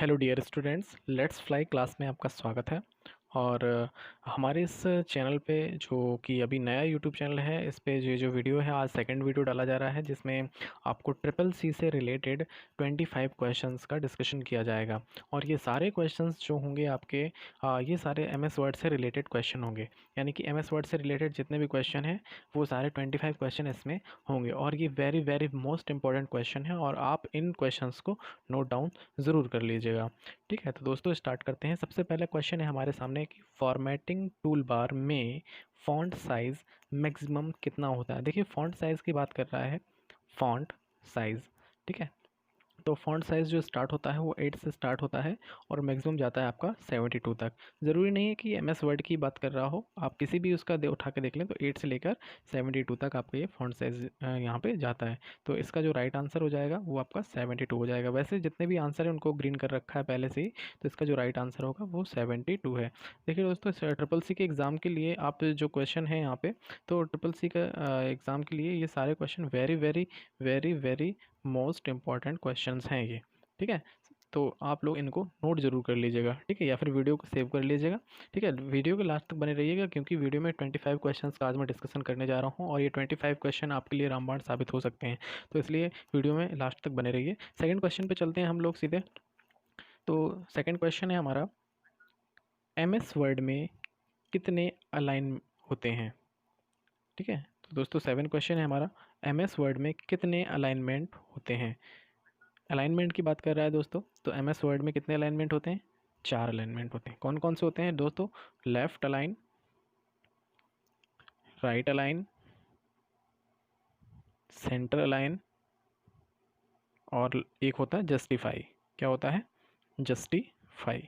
Hello dear students, let's fly class में आपका स्वागत है। और हमारे इस चैनल पे जो कि अभी नया यूट्यूब चैनल है, इस पे जो वीडियो है, आज सेकंड वीडियो डाला जा रहा है जिसमें आपको ट्रिपल सी से रिलेटेड 25 क्वेश्चंस का डिस्कशन किया जाएगा। और ये सारे क्वेश्चंस जो होंगे आपके ये सारे एमएस वर्ड से रिलेटेड क्वेश्चन होंगे। यानी कि एमएस वर्ड से रिलेटेड जितने भी क्वेश्चन हैं वो सारे 25 क्वेश्चन इसमें होंगे। और ये very very most important question है और आप इन क्वेश्चंस को नोट डाउन ज़रूर कर लीजिएगा। ठीक है, तो दोस्तों स्टार्ट करते हैं। सबसे पहला क्वेश्चन है हमारे सामने कि फॉर्मेटिंग टूल बार में फ़ॉन्ट साइज़ मैक्सिमम कितना होता है। देखिए, फ़ॉन्ट साइज़ की बात कर रहा है, फ़ॉन्ट साइज़। ठीक है, तो फ़ॉन्ट साइज़ जो स्टार्ट होता है वो 8 से स्टार्ट होता है और मैक्सिमम जाता है आपका 72 तक। ज़रूरी नहीं है कि एमएस वर्ड की बात कर रहा हो, आप किसी भी उसका दे उठा के देख लें तो 8 से लेकर 72 तक आपका ये फ़ॉन्ट साइज़ यहाँ पे जाता है। तो इसका जो राइट आंसर हो जाएगा वो आपका 72 हो जाएगा। वैसे जितने भी आंसर हैं उनको ग्रीन कर रखा है पहले से ही, तो इसका जो राइट आंसर होगा वो 72 है। देखिए दोस्तों, ट्रिपल सी के एग्ज़ाम के लिए आप जो क्वेश्चन है यहाँ पे, तो ट्रिपल सी का एग्ज़ाम के लिए ये सारे question very very very very most important questions हैं ये। ठीक है, तो आप लोग इनको नोट ज़रूर कर लीजिएगा। ठीक है, या फिर वीडियो को सेव कर लीजिएगा। ठीक है, वीडियो के लास्ट तक बने रहिएगा क्योंकि वीडियो में 25 क्वेश्चंस का आज मैं डिस्कशन करने जा रहा हूँ और ये 25 क्वेश्चन आपके लिए रामबाण साबित हो सकते हैं। तो इसलिए वीडियो में लास्ट तक बने रहिए। सेकंड क्वेश्चन पे चलते हैं हम लोग सीधे। तो सेकंड क्वेश्चन है हमारा, एमएस वर्ड में कितने अलाइन होते हैं। ठीक है, तो दोस्तों 7 क्वेश्चन है हमारा, एमएस वर्ड में कितने अलाइनमेंट होते हैं। अलाइनमेंट की बात कर रहा है दोस्तों, तो एमएस वर्ड में कितने अलाइनमेंट होते हैं? 4 अलाइनमेंट होते हैं। कौन कौन से होते हैं दोस्तों? Left align, right align, centre align और एक होता है जस्टिफाई। क्या होता है? जस्टिफाई।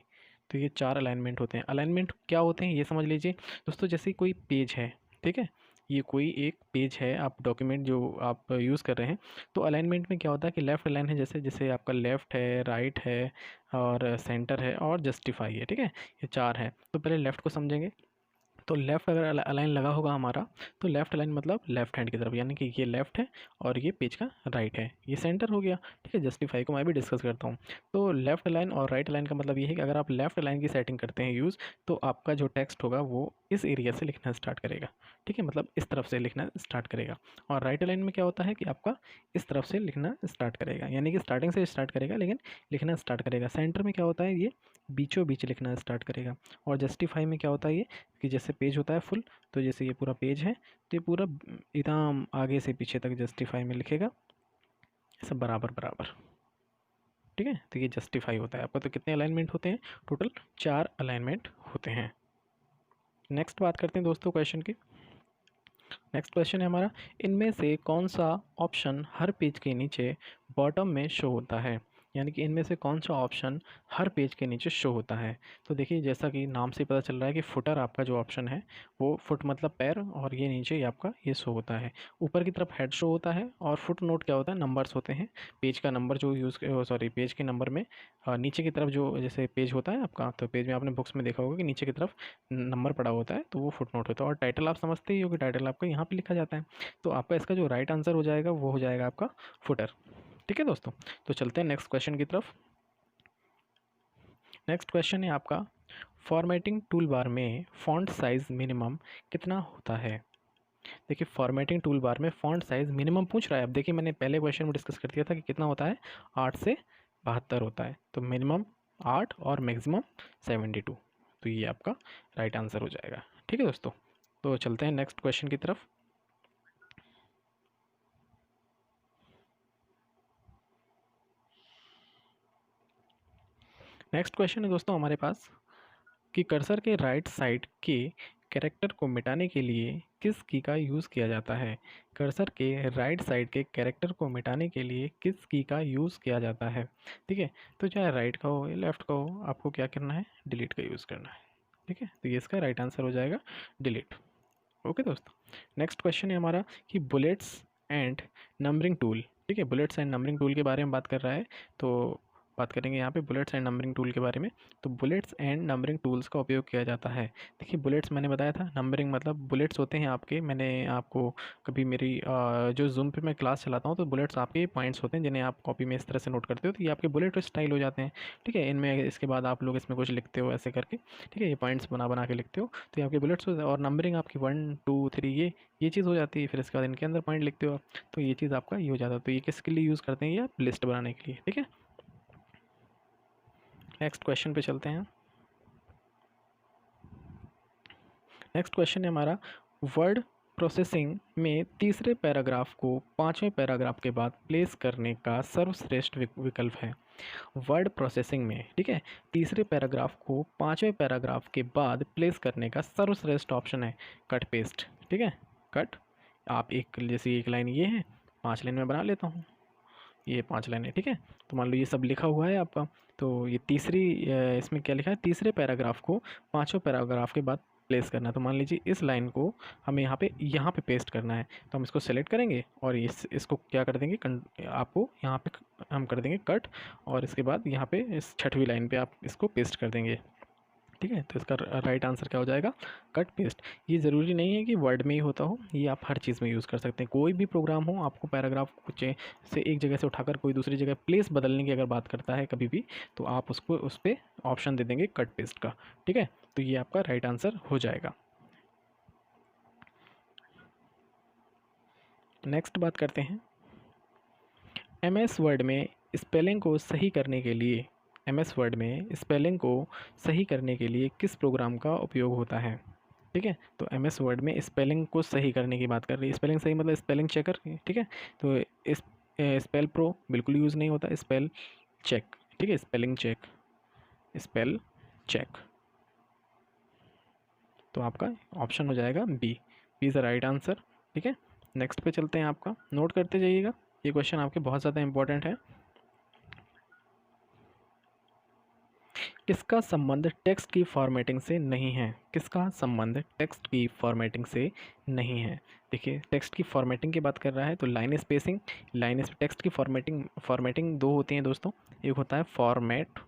तो ये 4 अलाइनमेंट होते हैं। अलाइनमेंट क्या होते हैं ये समझ लीजिए दोस्तों। जैसे कोई पेज है, ठीक है, ये कोई एक पेज है, आप डॉक्यूमेंट जो आप यूज़ कर रहे हैं, तो अलाइनमेंट में क्या होता है कि लेफ़्ट अलाइन है, जैसे जैसे आपका लेफ़्ट है, राइट है और सेंटर है और जस्टिफाई है। ठीक है, ये 4 है। तो पहले लेफ़्ट को समझेंगे। तो लेफ़्ट अगर अलाइन लगा होगा हमारा, तो लेफ़्ट अलाइन मतलब लेफ़्ट हैंड की तरफ, यानी कि ये लेफ़्ट है और ये पेज का राइट है, ये सेंटर हो गया। ठीक है, जस्टिफाई को मैं भी डिस्कस करता हूँ। तो लेफ़्ट अलाइन और राइट अलाइन का मतलब ये है कि अगर आप लेफ़्ट अलाइन की सेटिंग करते हैं यूज़, तो आपका जो टेक्स्ट होगा वो इस एरिया से लिखना स्टार्ट करेगा। ठीक है, मतलब इस तरफ से लिखना स्टार्ट करेगा। और राइट अलाइन में क्या होता है कि आपका इस तरफ से लिखना स्टार्ट करेगा, यानी कि स्टार्टिंग से स्टार्ट करेगा लेकिन लिखना स्टार्ट करेगा। सेंटर में क्या होता है, ये बीचों बीच लिखना स्टार्ट करेगा। और जस्टिफाई में क्या होता है ये, कि जैसे पेज होता है फुल, तो जैसे ये पूरा पेज है तो ये पूरा एकदम आगे से पीछे तक जस्टिफाई में लिखेगा, सब बराबर बराबर। ठीक है, तो ये जस्टिफाई होता है आपका। तो कितने अलाइनमेंट होते हैं? टोटल 4 अलाइनमेंट होते हैं। नेक्स्ट बात करते हैं दोस्तों क्वेश्चन की। नेक्स्ट क्वेश्चन है हमारा, इनमें से कौन सा ऑप्शन हर पेज के नीचे बॉटम में शो होता है। यानी कि इनमें से कौन सा ऑप्शन हर पेज के नीचे शो होता है। तो देखिए, जैसा कि नाम से पता चल रहा है कि फुटर आपका जो ऑप्शन है वो फुट मतलब पैर, और ये नीचे ये आपका ये शो होता है। ऊपर की तरफ हेड शो होता है और फुट नोट क्या होता है, नंबर्स होते हैं। पेज का नंबर जो पेज के नंबर में नीचे की तरफ जो जैसे पेज होता है आपका, तो पेज में आपने बुक्स में देखा होगा कि नीचे की तरफ नंबर पड़ा होता है, तो वो फुट नोट होता है। और टाइटल आप समझते ही हो कि टाइटल आपका यहाँ पे लिखा जाता है। तो आपका इसका जो राइट आंसर हो जाएगा वो हो जाएगा आपका फुटर। ठीक है दोस्तों, तो चलते हैं नेक्स्ट क्वेश्चन की तरफ। नेक्स्ट क्वेश्चन है आपका, फॉर्मेटिंग टूल बार में फॉन्ट साइज़ मिनिमम कितना होता है। देखिए, फॉर्मेटिंग टूल बार में फॉन्ट साइज़ मिनिमम पूछ रहा है। अब देखिए, मैंने पहले क्वेश्चन में डिस्कस कर दिया था कि कितना होता है, 8 से 72 होता है। तो मिनिमम 8 और मैक्सिमम 72। तो ये आपका राइट आंसर हो जाएगा। ठीक है दोस्तों, तो चलते हैं नेक्स्ट क्वेश्चन की तरफ। नेक्स्ट क्वेश्चन है दोस्तों हमारे पास कि कर्सर के राइट साइड के कैरेक्टर को मिटाने के लिए किस की का यूज़ किया जाता है। कर्सर के राइट साइड के कैरेक्टर को मिटाने के लिए किस की का यूज़ किया जाता है। ठीक है, तो चाहे राइट का हो या लेफ़्ट का हो, आपको क्या करना है, डिलीट का यूज़ करना है। ठीक है, तो ये इसका राइट आंसर हो जाएगा डिलीट। ओके दोस्तों, नेक्स्ट क्वेश्चन है हमारा कि बुलेट्स एंड नंबरिंग टूल। ठीक है, बुलेट्स एंड नंबरिंग टूल के बारे में बात कर रहा है। तो बात करेंगे यहाँ पे बुलेट्स एंड नंबरिंग टूल के बारे में। तो बुलेट्स एंड नंबरिंग टूल्स का उपयोग किया जाता है। देखिए बुलेट्स मैंने बताया था, नंबरिंग मतलब बुलेट्स होते हैं आपके, मैंने आपको कभी मेरी जो जूम पे मैं क्लास चलाता हूँ तो बुलेट्स आपके पॉइंट्स होते हैं जिन्हें आप कॉपी में इस तरह से नोट करते हो, तो ये आपके बुलेट स्टाइल हो जाते हैं। ठीक है, इनमें इसके बाद आप लोग इसमें कुछ लिखते हो ऐसे करके, ठीक है, ये पॉइंट्स बना बना के लिखते हो, तो ये आपके बुलेट्स होते हैं। और नंबरिंग आपकी 1 2 3 ये चीज़ हो जाती है। फिर इसके बाद इनके अंदर पॉइंट लिखते हो आप, तो ये चीज़ आपका ये हो जाता है। तो ये किसके लिए यूज़ करते हैं, ये आप लिस्ट बनाने के लिए। ठीक है, नेक्स्ट क्वेश्चन पे चलते हैं। नेक्स्ट क्वेश्चन है हमारा, वर्ड प्रोसेसिंग में तीसरे पैराग्राफ को पांचवें पैराग्राफ के बाद प्लेस करने का सर्वश्रेष्ठ विकल्प है। वर्ड प्रोसेसिंग में, ठीक है, तीसरे पैराग्राफ को पांचवें पैराग्राफ के बाद प्लेस करने का सर्वश्रेष्ठ ऑप्शन है कट पेस्ट। ठीक है, कट, आप एक जैसे एक लाइन ये है, 5 लाइन में बना लेता हूँ, ये 5 लाइनें। ठीक है, तो मान लो ये सब लिखा हुआ है आपका, तो ये तीसरी इसमें क्या लिखा है, तीसरे पैराग्राफ को पांचवें पैराग्राफ के बाद प्लेस करना है। तो मान लीजिए इस लाइन को हमें यहाँ पे पेस्ट करना है, तो हम इसको सेलेक्ट करेंगे और इसको क्या कर देंगे, आपको यहाँ पे हम कर देंगे कट, और इसके बाद यहाँ पे इस छठवीं लाइन पे आप इसको पेस्ट कर देंगे। ठीक है, तो इसका राइट आंसर क्या हो जाएगा, कट पेस्ट। ये ज़रूरी नहीं है कि वर्ड में ही होता हो, ये आप हर चीज़ में यूज़ कर सकते हैं। कोई भी प्रोग्राम हो, आपको पैराग्राफ कुछ से एक जगह से उठाकर कोई दूसरी जगह प्लेस बदलने की अगर बात करता है कभी भी, तो आप उसको उस पर ऑप्शन दे देंगे कट पेस्ट का। ठीक है, तो ये आपका राइट आंसर हो जाएगा। नेक्स्ट बात करते हैं, MS वर्ड में स्पेलिंग को सही करने के लिए, MS वर्ड में स्पेलिंग को सही करने के लिए किस प्रोग्राम का उपयोग होता है। ठीक है, तो MS वर्ड में स्पेलिंग को सही करने की बात कर रही है, स्पेलिंग सही मतलब स्पेलिंग चेकर। ठीक है, तो इस स्पेल प्रो बिल्कुल यूज़ नहीं होता, स्पेल चेक। ठीक है, स्पेलिंग चेक, स्पेल चेक, तो आपका ऑप्शन हो जाएगा B, B is the right answer. ठीक है, नेक्स्ट पे चलते हैं, आपका नोट करते जाइएगा, ये क्वेश्चन आपके बहुत ज़्यादा इंपॉर्टेंट है। किसका संबंध टेक्स्ट की फॉर्मेटिंग से नहीं है, किसका संबंध टेक्स्ट की फॉर्मेटिंग से नहीं है। देखिए टेक्स्ट की फॉर्मेटिंग की बात कर रहा है, तो लाइन स्पेसिंग, टेक्स्ट की फॉर्मेटिंग दो होती हैं दोस्तों, एक होता है फॉर्मेट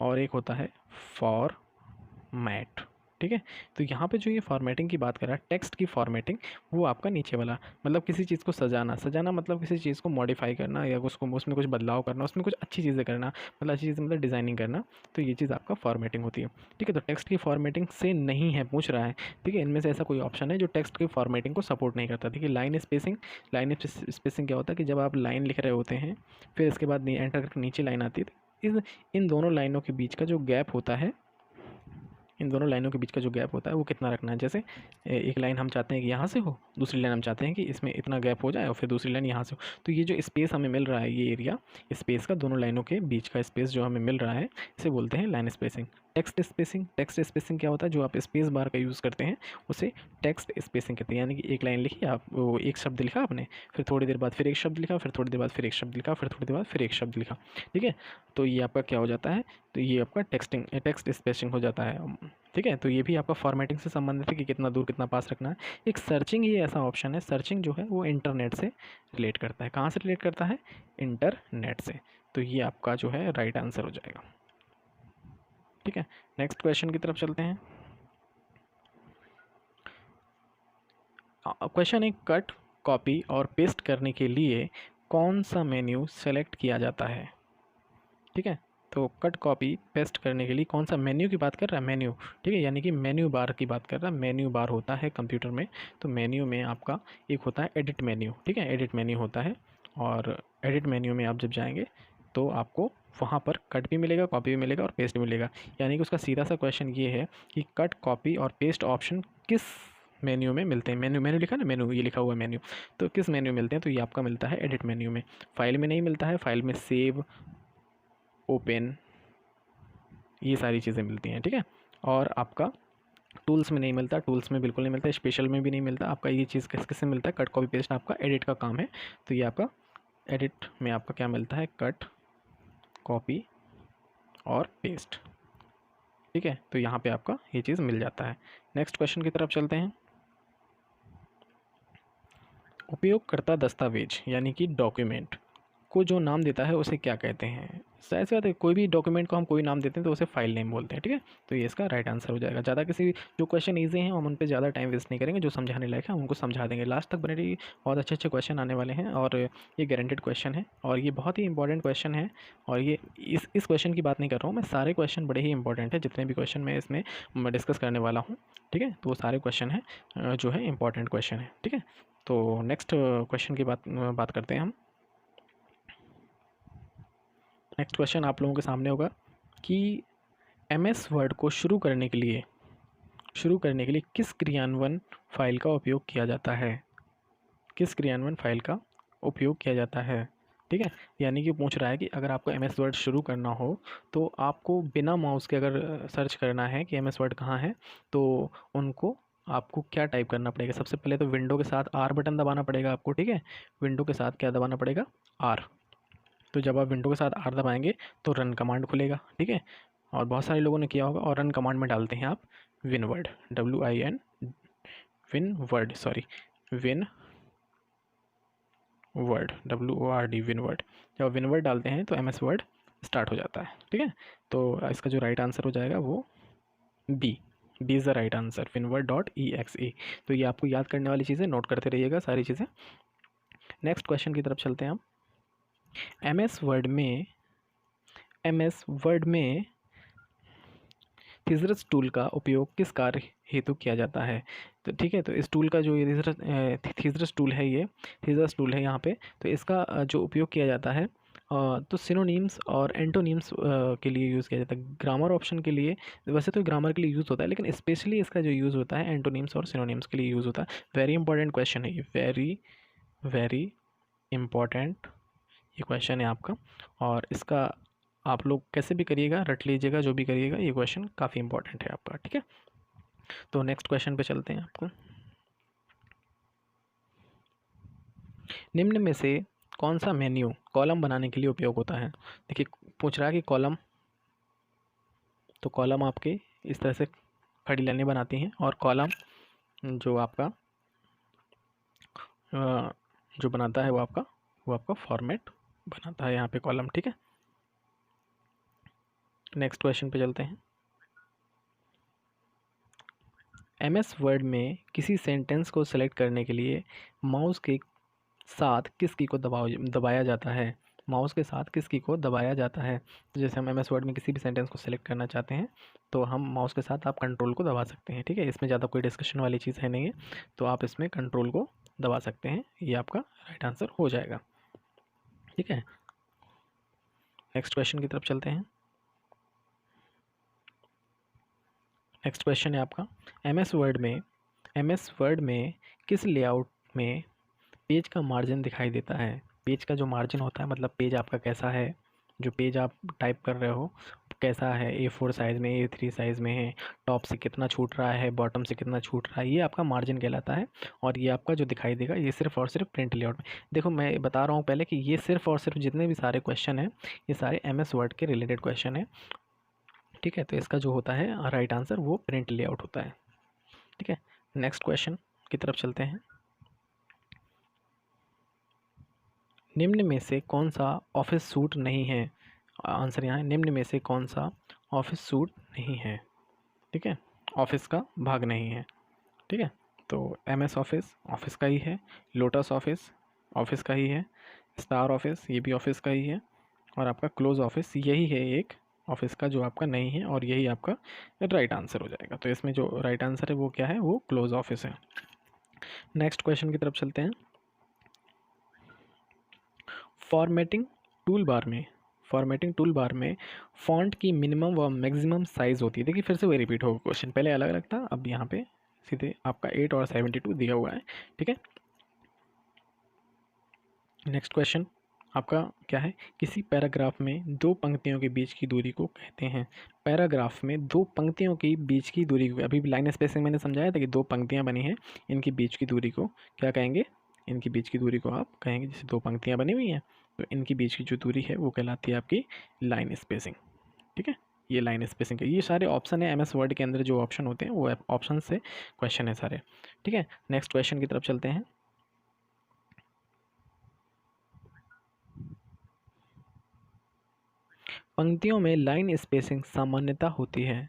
और एक होता है फॉर्मैट। ठीक है, तो यहाँ पे जो ये फॉर्मेटिंग की बात कर रहा है, टेक्स्ट की फॉर्मेटिंग, वो आपका नीचे वाला, मतलब किसी चीज़ को सजाना मतलब किसी चीज़ को मॉडिफाई करना या उसको उसमें कुछ बदलाव करना, उसमें कुछ अच्छी चीज़ें करना, मतलब अच्छी चीज़ मतलब डिज़ाइनिंग करना, तो ये चीज़ आपका फॉर्मेटिंग होती है। ठीक है, तो टेक्स्ट की फॉर्मेटिंग से नहीं है पूछ रहा है। ठीक है, इनमें से ऐसा कोई ऑप्शन है जो टेक्स्ट की फॉर्मेटिंग को सपोर्ट नहीं करता। देखिए लाइन स्पेसिंग क्या होता है कि जब आप लाइन लिख रहे होते हैं, फिर इसके बाद एंटर करके नीचे लाइन आती है, इन दोनों लाइनों के बीच का जो गैप होता है, इन दोनों लाइनों के बीच का जो गैप होता है वो कितना रखना है। जैसे एक लाइन हम चाहते हैं कि यहाँ से हो, दूसरी लाइन हम चाहते हैं कि इसमें इतना गैप हो जाए और फिर दूसरी लाइन यहाँ से हो, तो ये जो स्पेस हमें मिल रहा है, ये एरिया स्पेस का, दोनों लाइनों के बीच का स्पेस जो हमें मिल रहा है, इसे बोलते हैं लाइन स्पेसिंग। टेक्स्ट स्पेसिंग क्या होता है, जो आप स्पेस बार का यूज़ करते हैं उसे टेक्स्ट स्पेसिंग कहते हैं। यानी कि एक लाइन लिखी आप, वो एक शब्द लिखा आपने, फिर थोड़ी देर बाद फिर एक शब्द लिखा, फिर थोड़ी देर बाद फिर एक शब्द लिखा, फिर थोड़ी देर बाद फिर एक शब्द लिखा। ठीक है, तो ये आपका क्या हो जाता है, तो ये आपका टेक्स्ट स्पेसिंग हो जाता है। ठीक है, तो ये भी आपका फॉर्मेटिंग से संबंधित है कि कितना दूर कितना पास रखना है। एक सर्चिंग, ये ऐसा ऑप्शन है, सर्चिंग जो है वो इंटरनेट से रिलेट करता है। कहाँ से रिलेट करता है, इंटरनेट से, तो ये आपका जो है राइट आंसर हो जाएगा। ठीक है, नेक्स्ट क्वेश्चन की तरफ चलते हैं। क्वेश्चन है, कट कॉपी और पेस्ट करने के लिए कौन सा मेन्यू सेलेक्ट किया जाता है। ठीक है, तो कट कॉपी पेस्ट करने के लिए कौन सा मेन्यू की बात कर रहा है, मेन्यू। ठीक है, यानी कि मेन्यू बार की बात कर रहा है। मेन्यू बार होता है कंप्यूटर में, तो मेन्यू में आपका एक होता है एडिट मेन्यू। ठीक है, एडिट मेन्यू होता है, और एडिट मेन्यू में आप जब जाएंगे तो आपको वहाँ पर कट भी मिलेगा, कॉपी भी मिलेगा और पेस्ट भी मिलेगा। यानी कि उसका सीधा सा क्वेश्चन ये है कि कट कॉपी और पेस्ट ऑप्शन किस मेन्यू में मिलते हैं। मेन्यू लिखा ना, मेन्यू ये लिखा हुआ है मेन्यू, तो किस मेन्यू मिलते हैं, तो ये आपका मिलता है एडिट मेन्यू में। फाइल में नहीं मिलता है, फाइल में सेव, ओपन, ये सारी चीज़ें मिलती हैं। ठीक है, और आपका टूल्स में नहीं मिलता, टूल्स में बिल्कुल नहीं मिलता, स्पेशल में भी नहीं मिलता। आपका ये चीज़ किस किस से मिलता है, कट कॉपी पेस्ट आपका एडिट का काम है, तो ये आपका एडिट में आपका क्या मिलता है, कट कॉपी और पेस्ट। ठीक है, तो यहाँ पे आपका ये चीज़ मिल जाता है। नेक्स्ट क्वेश्चन की तरफ चलते हैं। उपयोगकर्ता दस्तावेज यानी कि डॉक्यूमेंट को जो नाम देता है उसे क्या कहते हैं? ऐसी बात है, कोई भी डॉक्यूमेंट को हम कोई नाम देते हैं तो उसे फाइल नेम बोलते हैं, ठीक है। तो ये इसका राइट आंसर हो जाएगा। ज़्यादा किसी जो क्वेश्चन ईजी हैं हम उन पे ज़्यादा टाइम वेस्ट नहीं करेंगे, जो समझाने लायक है हम उनको समझा देंगे। लास्ट तक बने रहिए, बहुत अच्छे अच्छे क्वेश्चन आने वाले हैं और ये गारंटेड क्वेश्चन है और ये बहुत ही इंपॉर्टेंट क्वेश्चन है। और ये इस क्वेश्चन की बात नहीं कर रहा हूँ मैं, सारे क्वेश्चन बड़े ही इंपॉर्टेंट है, जितने भी क्वेश्चन मैं इसमें डिस्कस करने वाला हूँ, ठीक है। तो वो सारे क्वेश्चन हैं जो है इंपॉर्टेंट क्वेश्चन है, ठीक है। तो नेक्स्ट क्वेश्चन की बात करते हैं हम। नेक्स्ट क्वेश्चन आप लोगों के सामने होगा कि एमएस वर्ड को शुरू करने के लिए किस क्रियान्वयन फाइल का उपयोग किया जाता है? किस क्रियान्वयन फाइल का उपयोग किया जाता है, ठीक है। यानी कि पूछ रहा है कि अगर आपको एमएस वर्ड शुरू करना हो तो आपको बिना माउस के अगर सर्च करना है कि एमएस वर्ड कहाँ है, तो उनको आपको क्या टाइप करना पड़ेगा? सबसे पहले तो विंडो के साथ आर बटन दबाना पड़ेगा आपको, ठीक है। विंडो के साथ क्या दबाना पड़ेगा? आर। तो जब आप विंडो के साथ आर दबाएंगे तो रन कमांड खुलेगा, ठीक है। और बहुत सारे लोगों ने किया होगा, और रन कमांड में डालते हैं आप windward, WIN windward, sorry win word, WORD windward. जब विनवर्ड डालते हैं तो एमएस वर्ड स्टार्ट हो जाता है, ठीक है। तो इसका जो राइट आंसर हो जाएगा वो B is the right answer, winword.exe। तो ये आपको याद करने वाली चीज़ें, नोट करते रहिएगा सारी चीज़ें। नेक्स्ट क्वेश्चन की तरफ चलते हैं हम। एमएस वर्ड में थिसरस टूल का उपयोग किस कार्य हेतु किया जाता है? तो ठीक है, तो इस टूल का जो ये थिसरस टूल है, ये थिसरस टूल है यहाँ पे, तो इसका जो उपयोग किया जाता है तो सिनोनिम्स और एंटोनिम्स के लिए यूज़ किया जाता है। ग्रामर ऑप्शन के लिए, वैसे तो ग्रामर के लिए यूज़ होता है, लेकिन स्पेशली इसका जो यूज़ होता है एंटोनिम्स और सिनोनिम्स के लिए यूज़ होता है। वेरी इंपॉर्टेंट क्वेश्चन है ये, वेरी वेरी इंपॉर्टेंट ये क्वेश्चन है आपका। और इसका आप लोग कैसे भी करिएगा, रट लीजिएगा, जो भी करिएगा, ये क्वेश्चन काफ़ी इंपॉर्टेंट है आपका, ठीक है। तो नेक्स्ट क्वेश्चन पे चलते हैं आपको। निम्न में से कौन सा मेन्यू कॉलम बनाने के लिए उपयोग होता है? देखिए, पूछ रहा है कि कॉलम, तो कॉलम आपके इस तरह से खड़ी लाइनें बनाती हैं, और कॉलम जो आपका जो बनाता है वो आपका फॉर्मेट बनाता है यहाँ पे कॉलम, ठीक है। नेक्स्ट क्वेश्चन पे चलते हैं। एमएस वर्ड में किसी सेंटेंस को सेलेक्ट करने के लिए माउस के साथ किस की को दबाया जाता है? माउस के साथ किस की को दबाया जाता है? तो जैसे हम एमएस वर्ड में किसी भी सेंटेंस को सेलेक्ट करना चाहते हैं तो हम माउस के साथ आप कंट्रोल को दबा सकते हैं, ठीक है। इसमें ज़्यादा कोई डिस्कशन वाली चीज़ है नहीं है, तो आप इसमें कंट्रोल को दबा सकते हैं, ये आपका राइट आंसर हो जाएगा, ठीक है। नेक्स्ट क्वेश्चन की तरफ चलते हैं। नेक्स्ट क्वेश्चन है आपका, एमएस वर्ड में किस लेआउट में पेज का मार्जिन दिखाई देता है? पेज का जो मार्जिन होता है, मतलब पेज आपका कैसा है, जो पेज आप टाइप कर रहे हो कैसा है, A4 साइज़ में, A3 साइज़ में है, टॉप से कितना छूट रहा है, बॉटम से कितना छूट रहा है, ये आपका मार्जिन कहलाता है। और ये आपका जो दिखाई देगा ये सिर्फ और सिर्फ प्रिंट लेआउट में। देखो, मैं बता रहा हूँ पहले कि ये सिर्फ और सिर्फ जितने भी सारे क्वेश्चन हैं ये सारे एमएस वर्ड के रिलेटेड क्वेश्चन है, ठीक है। तो इसका जो होता है राइट आंसर वो प्रिंट लेआउट होता है, ठीक है। नेक्स्ट क्वेश्चन की तरफ चलते हैं। निम्न में से कौन सा ऑफिस सूट नहीं है? आंसर यहाँ है, निम्न में से कौन सा ऑफिस सूट नहीं है, ठीक है। ऑफिस का भाग नहीं है, ठीक है। तो एमएस ऑफिस ऑफिस का ही है, लोटस ऑफिस ऑफिस का ही है, स्टार ऑफिस ये भी ऑफिस का ही है, और आपका क्लोज ऑफिस यही है एक ऑफिस का जो आपका नहीं है, और यही आपका राइट आंसर हो जाएगा। तो इसमें जो राइट आंसर है वो क्या है? वो क्लोज ऑफिस है। नेक्स्ट क्वेश्चन की तरफ चलते हैं। फॉर्मेटिंग टूल बार में फ़ॉन्ट की मिनिमम व मैक्सिमम साइज़ होती है। देखिए, फिर से वही रिपीट होगा क्वेश्चन, पहले अलग अलग था, अब यहाँ पे सीधे आपका 8 और 72 दिया हुआ है, ठीक है। नेक्स्ट क्वेश्चन आपका क्या है? किसी पैराग्राफ में दो पंक्तियों के बीच की दूरी को कहते हैं। पैराग्राफ में दो पंक्तियों के बीच की दूरी को, अभी लाइन स्पेसिंग मैंने समझाया था कि दो पंक्तियाँ बनी हैं, इनके बीच की दूरी को क्या कहेंगे? इनकी बीच की दूरी को आप कहेंगे, जैसे दो पंक्तियाँ बनी हुई हैं तो इनकी बीच की जो दूरी है वो कहलाती है आपकी लाइन स्पेसिंग, ठीक है। ये लाइन स्पेसिंग का, ये सारे ऑप्शन है एमएस वर्ड के अंदर, जो ऑप्शन होते हैं वो ऑप्शन से क्वेश्चन है सारे, ठीक है। नेक्स्ट क्वेश्चन की तरफ चलते हैं। पंक्तियों में लाइन स्पेसिंग सामान्यतः होती है।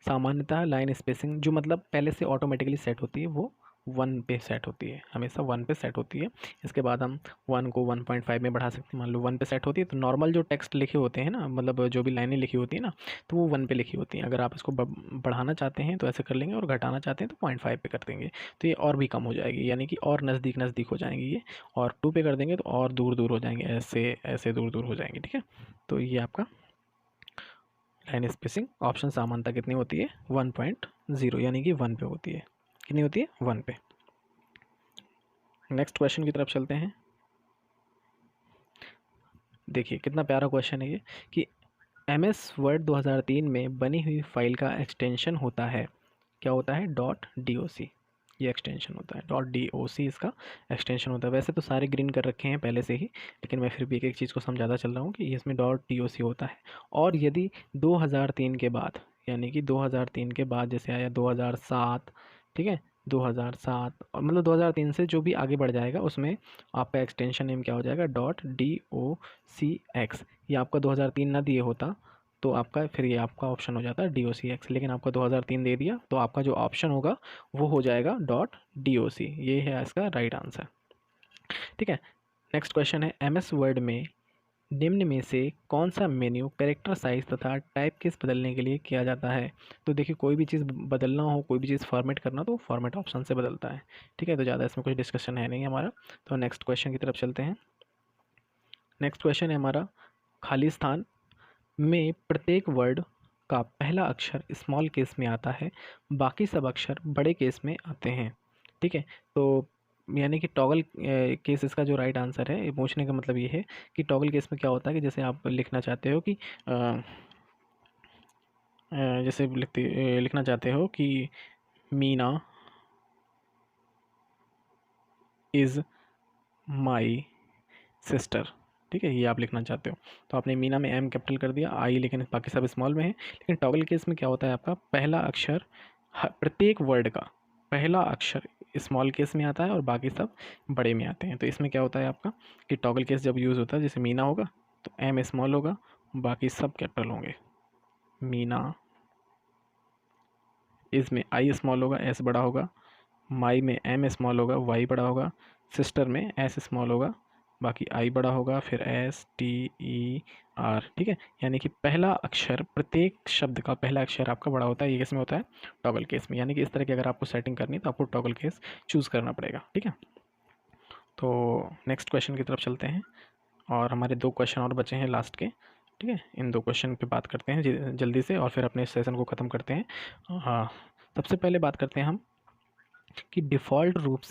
सामान्यतः लाइन स्पेसिंग जो मतलब पहले से ऑटोमेटिकली सेट होती है वो 1 पे सेट होती है, हमेशा 1 पे सेट होती है। इसके बाद हम 1 को 1.5 में बढ़ा सकते हैं। मान लो 1 पे सेट होती है तो नॉर्मल जो टेक्स्ट लिखे होते हैं ना, मतलब जो भी लाइनें लिखी होती हैं ना, तो वो 1 पे लिखी होती हैं। अगर आप इसको बढ़ाना चाहते हैं तो ऐसे कर लेंगे और घटाना चाहते हैं तो 0.5 पे कर देंगे, तो ये और भी कम हो जाएगी, यानी कि और नज़दीक नज़दीक हो जाएंगी ये। और 2 पे कर देंगे तो और दूर दूर हो जाएंगे, ऐसे ऐसे दूर दूर हो जाएंगे। ठीक है, तो ये आपका लाइन स्पेसिंग ऑप्शन सामान्यता कितनी होती है? 1.0, यानी कि 1 पे होती है। कितनी होती है? 1 पे। नेक्स्ट क्वेश्चन की तरफ चलते हैं। देखिए कितना प्यारा क्वेश्चन है ये कि MS वर्ड 2003 में बनी हुई फाइल का एक्सटेंशन होता है, क्या होता है? .doc। ये एक्सटेंशन होता है .doc, इसका एक्सटेंशन होता है। वैसे तो सारे ग्रीन कर रखे हैं पहले से ही, लेकिन मैं फिर भी एक एक चीज़ को समझाता चल रहा हूँ कि इसमें .doc होता है। और यदि 2003 के बाद, यानी कि 2003 के बाद जैसे आया 2007, ठीक है, 2007 और मतलब 2003 से जो भी आगे बढ़ जाएगा उसमें आपका एक्सटेंशन नेम क्या हो जाएगा? .docx। ये आपका 2003 ना दिए होता तो आपका फिर ये आपका ऑप्शन हो जाता है DOCX, लेकिन आपका 2003 दे दिया तो आपका जो ऑप्शन होगा वो हो जाएगा .doc। ये है इसका राइट आंसर। ठीक है, नेक्स्ट क्वेश्चन है MS वर्ड में निम्न में से कौन सा मेन्यू कैरेक्टर साइज तथा टाइप केस बदलने के लिए किया जाता है? तो देखिए कोई भी चीज़ बदलना हो, कोई भी चीज़ फॉर्मेट करना तो फॉर्मेट ऑप्शन से बदलता है। ठीक है, तो ज़्यादा इसमें कुछ डिस्कशन है नहीं हमारा। तो नेक्स्ट क्वेश्चन की तरफ चलते हैं। नेक्स्ट क्वेश्चन है हमारा, खाली स्थान में प्रत्येक वर्ड का पहला अक्षर स्मॉल केस में आता है, बाकी सब अक्षर बड़े केस में आते हैं। ठीक है, तो यानी कि टॉगल केस इसका जो राइट आंसर है। ये पूछने का मतलब ये है कि टॉगल केस में क्या होता है कि जैसे आप लिखना चाहते हो कि जैसे लिखना चाहते हो कि मीना इज़ माई सिस्टर। ठीक है, ये आप लिखना चाहते हो तो आपने मीना में M कैपिटल कर दिया, आई लेकिन बाकी सब स्मॉल में है। लेकिन टॉगल केस में क्या होता है, आपका पहला अक्षर प्रत्येक वर्ड का पहला अक्षर स्मॉल केस में आता है और बाकी सब बड़े में आते हैं। तो इसमें क्या होता है आपका कि टॉगल केस जब यूज़ होता है, जैसे मीना होगा तो M स्मॉल होगा, बाकी सब कैपिटल होंगे। मीना इसमें I स्मॉल होगा, S बड़ा होगा, माई में M स्मॉल होगा, Y बड़ा होगा, सिस्टर में S स्मॉल होगा, बाकी I बड़ा होगा, फिर STER। ठीक है, यानी कि पहला अक्षर प्रत्येक शब्द का पहला अक्षर आपका बड़ा होता है। ये किस में होता है? टॉगल केस में। यानी कि इस तरह की अगर आपको सेटिंग करनी है तो आपको टॉगल केस चूज़ करना पड़ेगा। ठीक है, तो नेक्स्ट क्वेश्चन की तरफ चलते हैं और हमारे 2 क्वेश्चन और बचे हैं लास्ट के। ठीक है, इन 2 क्वेश्चन पे बात करते हैं जल्दी से और फिर अपने सेशन को ख़त्म करते हैं। हाँ, सबसे पहले बात करते हैं हम कि डिफ़ॉल्ट रूप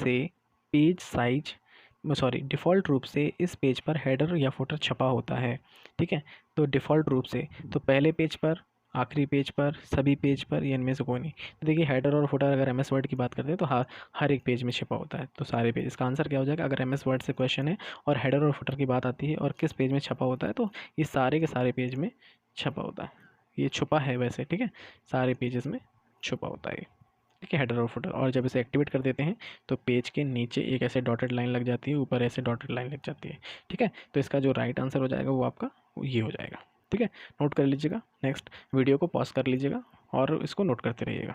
से इस पेज पर हेडर या फुटर छपा होता है। ठीक है, तो डिफ़ॉल्ट रूप से तो पहले पेज पर, आखिरी पेज पर, सभी पेज पर या इनमें से कोई नहीं। तो देखिए हेडर और फुटर अगर MS वर्ड की बात करते हैं तो हर एक पेज में छपा होता है, तो सारे पेज। इसका आंसर क्या हो जाएगा? अगर MS वर्ड से क्वेश्चन है और हेडर और फुटर की बात आती है और किस पेज में छपा होता है तो ये सारे के सारे पेज में छपा होता है। ये छुपा है वैसे, ठीक है, सारे पेजेस में छुपा होता है। ठीक है, हेडर और फुटर। और जब इसे एक्टिवेट कर देते हैं तो पेज के नीचे एक ऐसे डॉटेड लाइन लग जाती है, ऊपर ऐसे डॉटेड लाइन लग जाती है। ठीक है, तो इसका जो राइट आंसर हो जाएगा वो आपका ये हो जाएगा। ठीक है, नोट कर लीजिएगा। नेक्स्ट वीडियो को पॉज कर लीजिएगा और इसको नोट करते रहिएगा।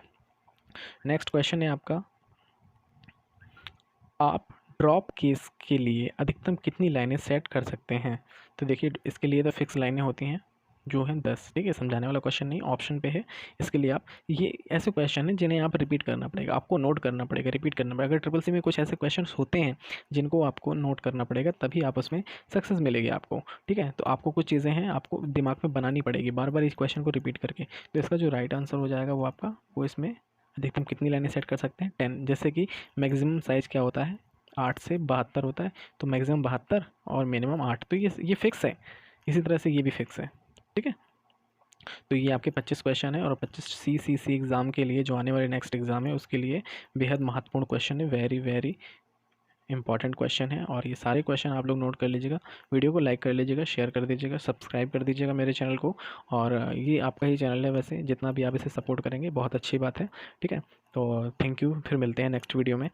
नेक्स्ट क्वेश्चन है आपका, आप ड्रॉप केस के लिए अधिकतम कितनी लाइनें सेट कर सकते हैं? तो देखिए इसके लिए तो फिक्स लाइनें होती हैं जो हैं 10। ठीक है, समझाने वाला क्वेश्चन नहीं, ऑप्शन पे है। इसके लिए आप, ये ऐसे क्वेश्चन हैं जिन्हें आप रिपीट करना पड़ेगा, आपको नोट करना पड़ेगा, रिपीट करना पड़ेगा। अगर ट्रिपल सी में कुछ ऐसे क्वेश्चन होते हैं जिनको आपको नोट करना पड़ेगा तभी आप उसमें सक्सेस मिलेगी आपको। ठीक है, तो आपको कुछ चीज़ें हैं आपको दिमाग में बनानी पड़ेगी बार बार इस क्वेश्चन को रिपीट करके। तो इसका जो राइट आंसर हो जाएगा वो आपका, वो इसमें अधिकतम कितनी लाइनें सेट कर सकते हैं? 10। जैसे कि मैक्सिमम साइज़ क्या होता है? 8 से 72 होता है, तो मैक्सिमम 72 और मिनिमम 8, तो ये फिक्स है। इसी तरह से ये भी फिक्स है। ठीक है, तो ये आपके 25 क्वेश्चन है और 25 CCC एग्ज़ाम के लिए जो आने वाले नेक्स्ट एग्ज़ाम है उसके लिए बेहद महत्वपूर्ण क्वेश्चन है, वेरी वेरी इंपॉर्टेंट क्वेश्चन है। और ये सारे क्वेश्चन आप लोग नोट कर लीजिएगा। वीडियो को लाइक कर लीजिएगा, शेयर कर दीजिएगा, सब्सक्राइब कर दीजिएगा मेरे चैनल को। और ये आपका ही चैनल है वैसे, जितना भी आप इसे सपोर्ट करेंगे बहुत अच्छी बात है। ठीक है, तो थैंक यू, फिर मिलते हैं नेक्स्ट वीडियो में।